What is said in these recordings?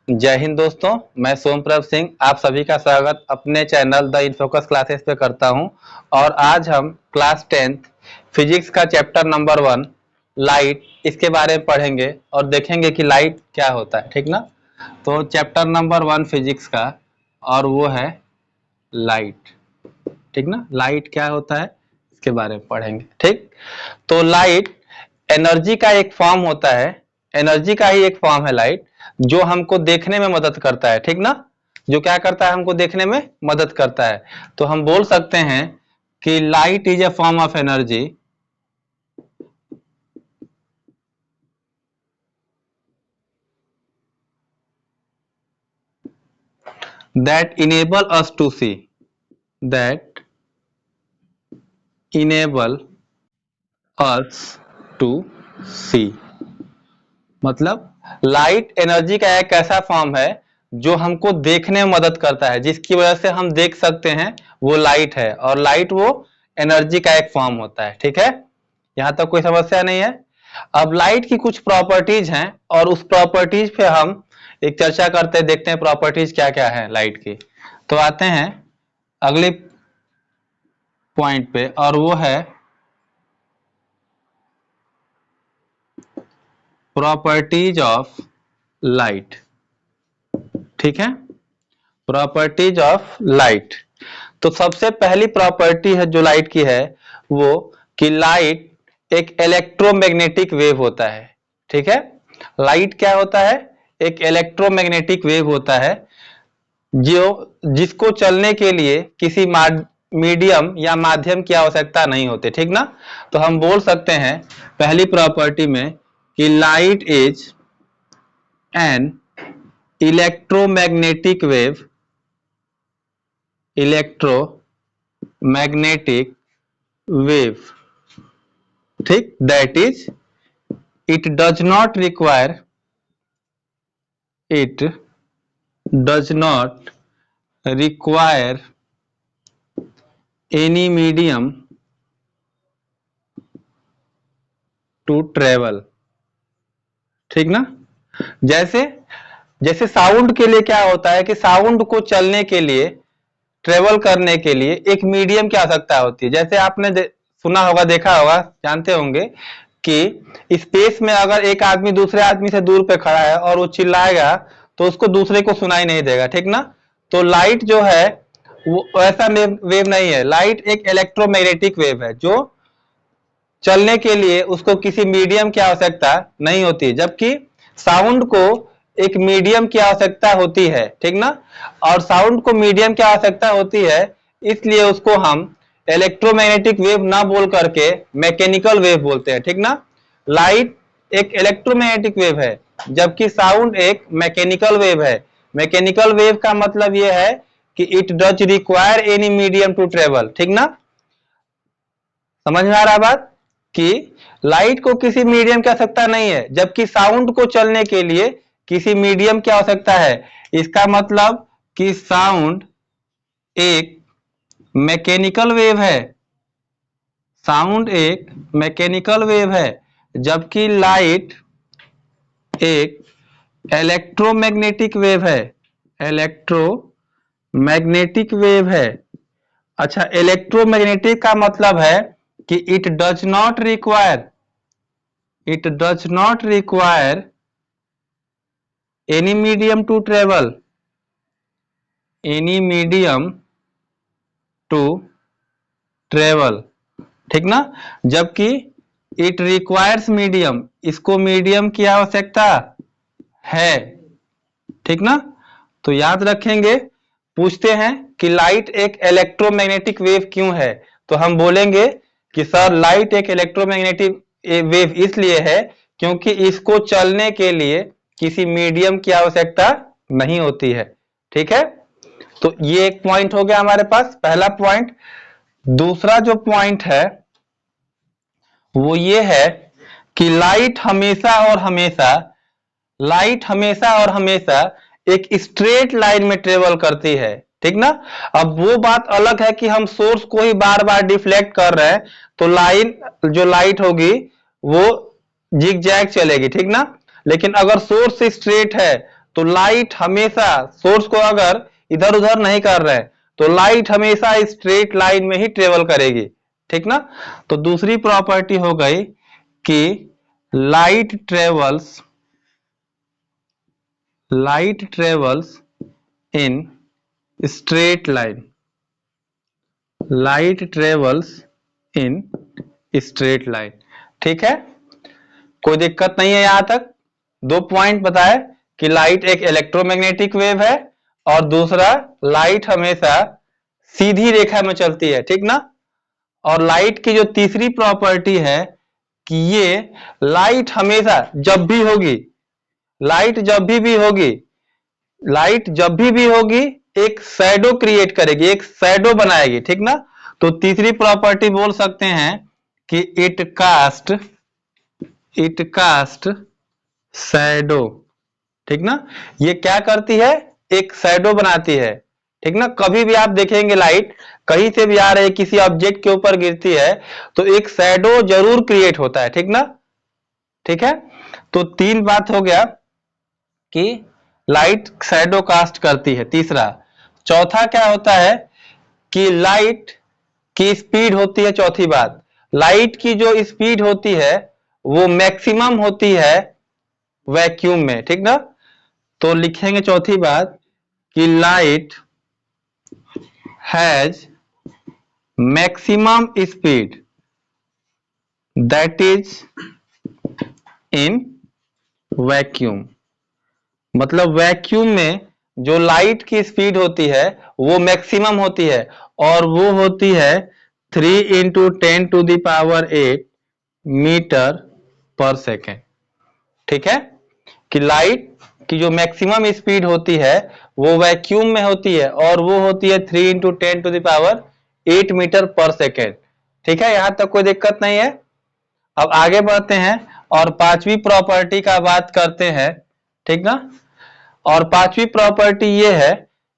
जय हिंद दोस्तों, मैं सोमप्रभ सिंह आप सभी का स्वागत अपने चैनल द इनफोकस क्लासेस पे करता हूं। और आज हम क्लास 10th फिजिक्स का चैप्टर नंबर 1 लाइट इसके बारे में पढ़ेंगे और देखेंगे कि लाइट क्या होता है। ठीक ना। तो चैप्टर नंबर 1 फिजिक्स का और वो है लाइट। ठीक ना, लाइट क्या होता है इसके बारे में पढ़ेंगे। ठीक, तो लाइट एनर्जी का एक फॉर्म होता है, एनर्जी का ही एक फॉर्म है लाइट, जो हमको देखने में मदद करता है। ठीक ना, जो क्या करता है, हमको देखने में मदद करता है। तो हम बोल सकते हैं कि light is a form of energy that enable us to see, that enable us to see। मतलब लाइट एनर्जी का एक ऐसा फॉर्म है जो हमको देखने में मदद करता है, जिसकी वजह से हम देख सकते हैं, वो लाइट है। और लाइट वो एनर्जी का एक फॉर्म होता है। ठीक है, यहां तक कोई समस्या नहीं है। अब लाइट की कुछ प्रॉपर्टीज हैं और उस प्रॉपर्टीज पे हम एक चर्चा करते हैं, देखते हैं प्रॉपर्टीज क्या क्या है लाइट की। तो आते हैं अगले पॉइंट पे, और वो है प्रॉपर्टीज ऑफ लाइट। ठीक है, प्रॉपर्टीज ऑफ लाइट। तो सबसे पहली प्रॉपर्टी है जो लाइट की है वो कि लाइट एक इलेक्ट्रोमैग्नेटिक वेव होता है। ठीक है, लाइट क्या होता है, एक इलेक्ट्रोमैग्नेटिक वेव होता है जो जिसको चलने के लिए किसी मीडियम या माध्यम की आवश्यकता नहीं होती। ठीक ना, तो हम बोल सकते हैं पहली प्रॉपर्टी में कि light is an electromagnetic wave, electromagnetic wave. ठीक, that is it does not require, it does not require any medium to travel। ठीक ना, जैसे जैसे साउंड के लिए क्या होता है कि साउंड को चलने के लिए, ट्रेवल करने के लिए एक मीडियम की आवश्यकता होती है। जैसे आपने सुना होगा, देखा होगा, जानते होंगे कि स्पेस में अगर एक आदमी दूसरे आदमी से दूर पे खड़ा है और वो चिल्लाएगा तो उसको दूसरे को सुनाई नहीं देगा। ठीक ना, तो लाइट जो है वो ऐसा वेव नहीं है। लाइट एक इलेक्ट्रोमैग्नेटिक वेव है जो चलने के लिए उसको किसी मीडियम की आवश्यकता नहीं होती, जबकि साउंड को एक मीडियम की आवश्यकता होती है। ठीक ना, और साउंड को मीडियम की आवश्यकता होती है, इसलिए उसको हम इलेक्ट्रोमैग्नेटिक वेव ना बोल करके मैकेनिकल वेव बोलते हैं। ठीक ना, लाइट एक इलेक्ट्रोमैग्नेटिक वेव है जबकि साउंड एक मैकेनिकल वेव है। मैकेनिकल वेव का मतलब यह है कि it does require any medium to travel. ठीक ना, समझ में आ रहा बात कि लाइट को किसी मीडियम की आवश्यकता नहीं है, जबकि साउंड को चलने के लिए किसी मीडियम की आवश्यकता है। इसका मतलब कि साउंड एक मैकेनिकल वेव है, साउंड एक मैकेनिकल वेव है, जबकि लाइट एक इलेक्ट्रोमैग्नेटिक वेव है, इलेक्ट्रोमैग्नेटिक वेव है। अच्छा, इलेक्ट्रोमैग्नेटिक का मतलब है कि it does not require, it does not require any medium to travel, any medium to travel. ठीक ना, जबकि इट रिक्वायर्स मीडियम, इसको मीडियम की आवश्यकता है। ठीक ना, तो याद रखेंगे। पूछते हैं कि लाइट एक इलेक्ट्रोमैग्नेटिक वेव क्यों है, तो हम बोलेंगे कि सर लाइट एक इलेक्ट्रोमैग्नेटिक वेव इसलिए है क्योंकि इसको चलने के लिए किसी मीडियम की आवश्यकता नहीं होती है। ठीक है, तो ये एक पॉइंट हो गया हमारे पास, पहला पॉइंट। दूसरा जो पॉइंट है वो ये है कि लाइट हमेशा और हमेशा, लाइट हमेशा और हमेशा एक स्ट्रेट लाइन में ट्रेवल करती है। ठीक ना, अब वो बात अलग है कि हम सोर्स को ही बार बार डिफ्लेक्ट कर रहे हैं, तो लाइन जो लाइट होगी वो जिग जैग चलेगी। ठीक ना, लेकिन अगर सोर्स स्ट्रेट है तो लाइट हमेशा सोर्स को अगर इधर उधर नहीं कर रहे हैं तो लाइट हमेशा स्ट्रेट लाइन में ही ट्रेवल करेगी, ठीक ना। तो दूसरी प्रॉपर्टी हो गई कि light travels in straight line, light travels in straight line, ठीक है, कोई दिक्कत नहीं है यहां तक। दो पॉइंट बताए कि लाइट एक इलेक्ट्रोमैग्नेटिक वेव है और दूसरा लाइट हमेशा सीधी रेखा में चलती है, ठीक ना। और लाइट की जो तीसरी प्रॉपर्टी है कि ये लाइट हमेशा जब भी होगी, लाइट जब भी होगी, लाइट जब भी होगी एक शैडो क्रिएट करेगी, एक शैडो बनाएगी, ठीक ना। तो तीसरी प्रॉपर्टी बोल सकते हैं कि इट कास्ट शैडो, ठीक ना। ये क्या करती है, एक शैडो बनाती है, ठीक ना। कभी भी आप देखेंगे लाइट कहीं से भी आ रही है, किसी ऑब्जेक्ट के ऊपर गिरती है तो एक शैडो जरूर क्रिएट होता है, ठीक ना, ठीक है। तो तीन बात हो गया कि लाइट शैडो कास्ट करती है, तीसरा। चौथा क्या होता है कि लाइट की स्पीड होती है, चौथी बात, लाइट की जो स्पीड होती है वो मैक्सिमम होती है वैक्यूम में, ठीक ना। तो लिखेंगे चौथी बात कि light has maximum speed that is in vacuum. मतलब वैक्यूम में जो लाइट की स्पीड होती है वो मैक्सिमम होती है और वो होती है 3 इंटू 10⁸ मीटर पर सेकेंड, ठीक है। कि लाइट की जो मैक्सिमम स्पीड होती है वो वैक्यूम में होती है और वो होती है 3 इंटू 10⁸ मीटर पर सेकेंड, ठीक है। यहां तक कोई दिक्कत नहीं है। अब आगे बढ़ते हैं और पांचवी प्रॉपर्टी का बात करते हैं, ठीक ना। और पांचवी प्रॉपर्टी ये है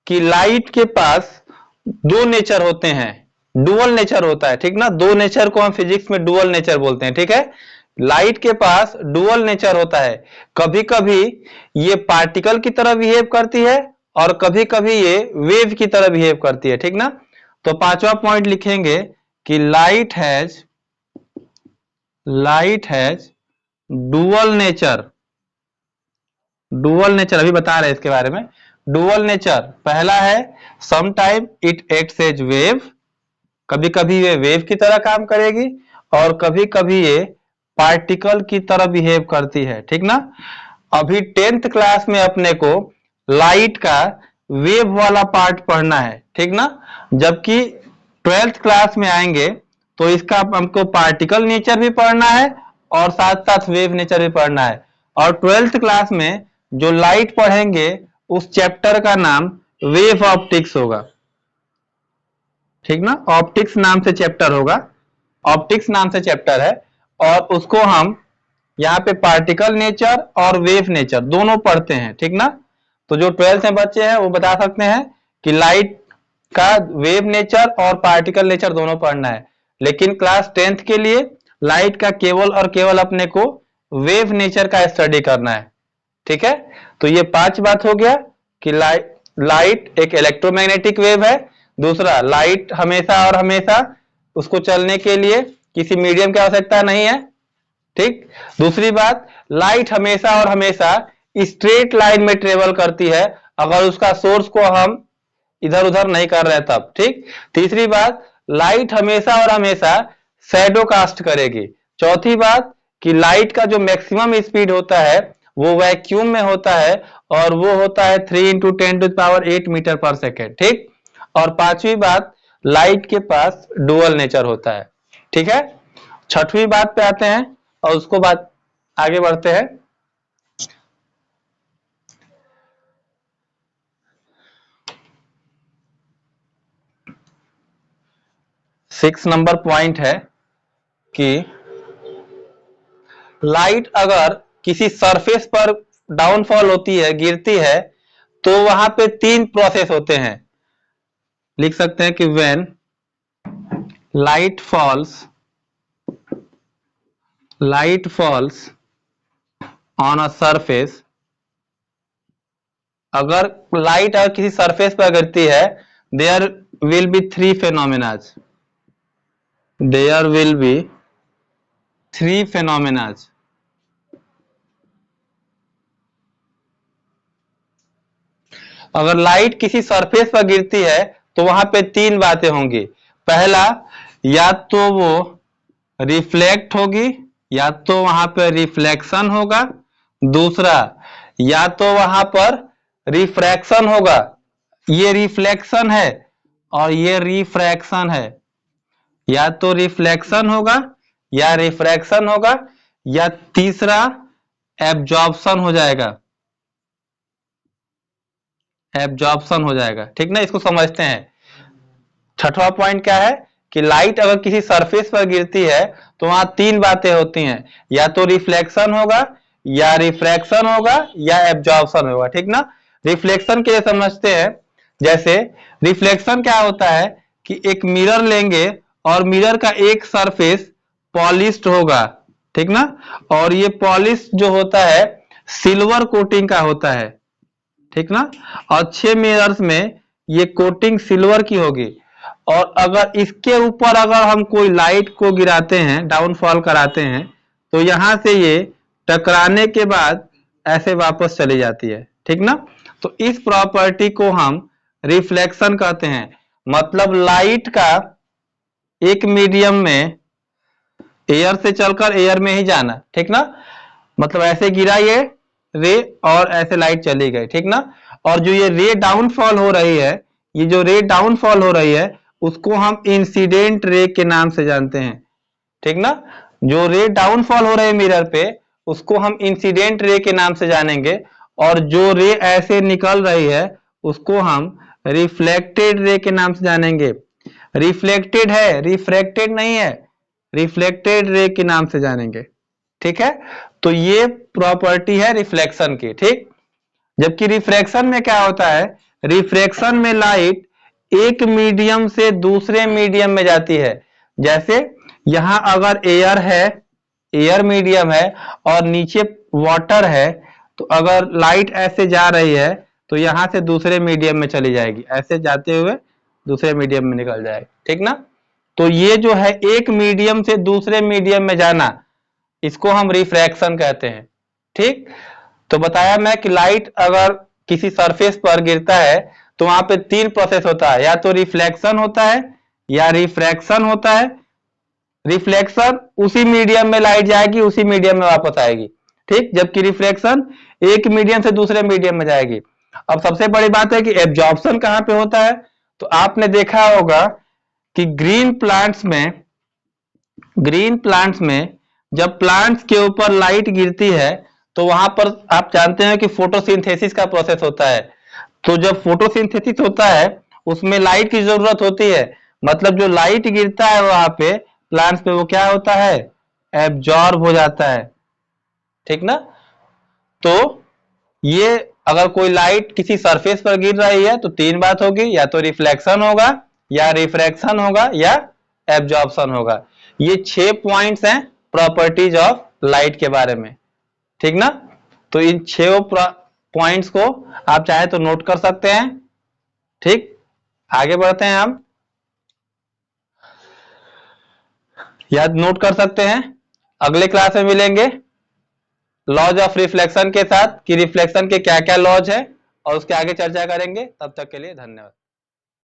कि लाइट के पास दो नेचर होते हैं, डुअल नेचर होता है, ठीक ना। दो नेचर को हम फिजिक्स में डुअल नेचर बोलते हैं, ठीक है। लाइट के पास डुअल नेचर होता है, कभी कभी ये पार्टिकल की तरह बिहेव करती है और कभी कभी ये वेव की तरह बिहेव करती है, ठीक ना। तो पांचवा पॉइंट लिखेंगे कि लाइट हैज डुअल नेचर, अभी बता रहे हैं इसके बारे में। डुअल नेचर पहला है some time it acts as wave, कभी कभी ये वेव की तरह काम करेगी और कभी कभी ये पार्टिकल की तरह बिहेव करती है, ठीक ना। अभी 10th क्लास में अपने को लाइट का वेव वाला पार्ट पढ़ना है, ठीक ना। जबकि 12th क्लास में आएंगे तो इसका हमको पार्टिकल नेचर भी पढ़ना है और साथ साथ वेव नेचर भी पढ़ना है। और 12th क्लास में जो लाइट पढ़ेंगे उस चैप्टर का नाम वेव ऑप्टिक्स होगा, ठीक ना। ऑप्टिक्स नाम से चैप्टर होगा, ऑप्टिक्स नाम से चैप्टर है और उसको हम यहाँ पे पार्टिकल नेचर और वेव नेचर दोनों पढ़ते हैं, ठीक ना। तो जो 12th में बच्चे हैं वो बता सकते हैं कि लाइट का वेव नेचर और पार्टिकल नेचर दोनों पढ़ना है, लेकिन क्लास 10th के लिए लाइट का केवल और केवल अपने को वेव नेचर का स्टडी करना है, ठीक है। तो ये पांच बात हो गया कि लाइट एक इलेक्ट्रोमैग्नेटिक वेव है, दूसरा लाइट हमेशा और हमेशा उसको चलने के लिए किसी मीडियम की आवश्यकता नहीं है, ठीक। दूसरी बात, लाइट हमेशा और हमेशा स्ट्रेट लाइन में ट्रेवल करती है अगर उसका सोर्स को हम इधर उधर नहीं कर रहे तब, ठीक। तीसरी बात, लाइट हमेशा और हमेशा शैडो कास्ट करेगी। चौथी बात कि लाइट का जो मैक्सिमम स्पीड होता है वो वैक्यूम में होता है और वो होता है 3 इंटू 10⁸ मीटर पर सेकेंड, ठीक। और पांचवी बात, लाइट के पास डुअल नेचर होता है, ठीक है। छठवीं बात पे आते हैं और उसको बात आगे बढ़ते हैं। सिक्स नंबर पॉइंट है कि लाइट अगर किसी सरफेस पर डाउनफॉल होती है, गिरती है, तो वहां पे तीन प्रोसेस होते हैं। लिख सकते हैं कि when light falls on a surface, अगर लाइट अगर किसी सरफेस पर गिरती है, there will be three phenomenas, there will be three phenomenas. अगर लाइट किसी सरफेस पर गिरती है तो वहां पे तीन बातें होंगी। पहला, या तो वो रिफ्लेक्ट होगी, या तो वहां पर रिफ्लेक्शन होगा। दूसरा, या तो वहां पर रिफ्रैक्शन होगा, ये रिफ्लेक्शन है और ये रिफ्रैक्शन है। या तो रिफ्लेक्शन होगा या रिफ्रैक्शन होगा, या तीसरा एब्जॉर्प्शन हो जाएगा, एब्जॉर्प्शन हो जाएगा। ठीक ना, इसको समझते हैं। छठवां पॉइंट क्या है कि लाइट अगर किसी सरफेस पर गिरती है तो वहां तीन बातें होती हैं, या तो रिफ्लेक्शन होगा, या रिफ्रैक्शन होगा, या एब्जॉर्प्शन होगा। ठीक ना, रिफ्लेक्शन के लिए समझते हैं। जैसे रिफ्लेक्शन क्या होता है कि एक मिरर लेंगे और मिरर का एक सरफेस पॉलिश्ड होगा, ठीक ना, और ये पॉलिश जो होता है सिल्वर कोटिंग का होता है, ठीक ना, और 6 मिरर्स में ये कोटिंग सिल्वर की होगी। और अगर इसके ऊपर अगर हम कोई लाइट को गिराते हैं, डाउनफॉल कराते हैं, तो यहां से ये टकराने के बाद ऐसे वापस चली जाती है। ठीक ना, तो इस प्रॉपर्टी को हम रिफ्लेक्शन कहते हैं। मतलब लाइट का एक मीडियम में एयर से चलकर एयर में ही जाना। ठीक ना, मतलब ऐसे गिरा ये रे और ऐसे लाइट चली गई। ठीक ना, और जो ये रे डाउनफॉल हो रही है, ये जो रे डाउनफॉल हो रही है उसको हम इंसिडेंट रे के नाम से जानते हैं। ठीक ना, जो रे डाउनफॉल हो रही है मिरर पे उसको हम इंसिडेंट रे के नाम से जानेंगे, और जो रे ऐसे निकल रही है उसको हम रिफ्लेक्टेड रे के नाम से जानेंगे। रिफ्लेक्टेड है, रिफ्रैक्टेड नहीं है, रिफ्लेक्टेड रे के नाम से जानेंगे। ठीक है, तो ये प्रॉपर्टी है रिफ्लेक्शन की। ठीक, जबकि रिफ्रैक्शन में क्या होता है, रिफ्रैक्शन में लाइट एक मीडियम से दूसरे मीडियम में जाती है। जैसे यहां अगर एयर है, एयर मीडियम है और नीचे वाटर है, तो अगर लाइट ऐसे जा रही है तो यहां से दूसरे मीडियम में चली जाएगी, ऐसे जाते हुए दूसरे मीडियम में निकल जाएगी। ठीक ना, तो ये जो है एक मीडियम से दूसरे मीडियम में जाना, इसको हम रिफ्रैक्शन कहते हैं। ठीक, तो बताया मैं कि लाइट अगर किसी सरफेस पर गिरता है तो वहां पे तीन प्रोसेस होता है, या तो रिफ्लेक्शन होता है या रिफ्रैक्शन होता है। रिफ्लेक्शन उसी मीडियम में लाइट जाएगी, उसी मीडियम में वापस आएगी। ठीक, जबकि रिफ्लेक्शन एक मीडियम से दूसरे मीडियम में जाएगी। अब सबसे बड़ी बात है कि एब्जॉर्प्शन कहां पे होता है, तो आपने देखा होगा कि ग्रीन प्लांट्स में जब प्लांट्स के ऊपर लाइट गिरती है तो वहां पर आप जानते हैं कि फोटोसिंथेसिस का प्रोसेस होता है। तो जब फोटोसिंथेसिस होता है उसमें लाइट की जरूरत होती है, मतलब जो लाइट गिरता है वहां पे प्लांट्स पे वो क्या होता है, एब्जॉर्ब हो जाता है। ठीक ना, तो ये अगर कोई लाइट किसी सरफेस पर गिर रही है तो तीन बात होगी, या तो रिफ्लेक्शन होगा, या रिफ्रैक्शन होगा, या एब्जॉर्प्शन होगा। ये 6 पॉइंट्स हैं प्रॉपर्टीज ऑफ लाइट के बारे में। ठीक ना, तो इन 6 पॉइंट्स को आप चाहे तो नोट कर सकते हैं। ठीक, आगे बढ़ते हैं हम, याद नोट कर सकते हैं। अगले क्लास में मिलेंगे लॉज ऑफ रिफ्लेक्शन के साथ कि रिफ्लेक्शन के क्या क्या लॉज है, और उसके आगे चर्चा करेंगे। तब तक के लिए धन्यवाद।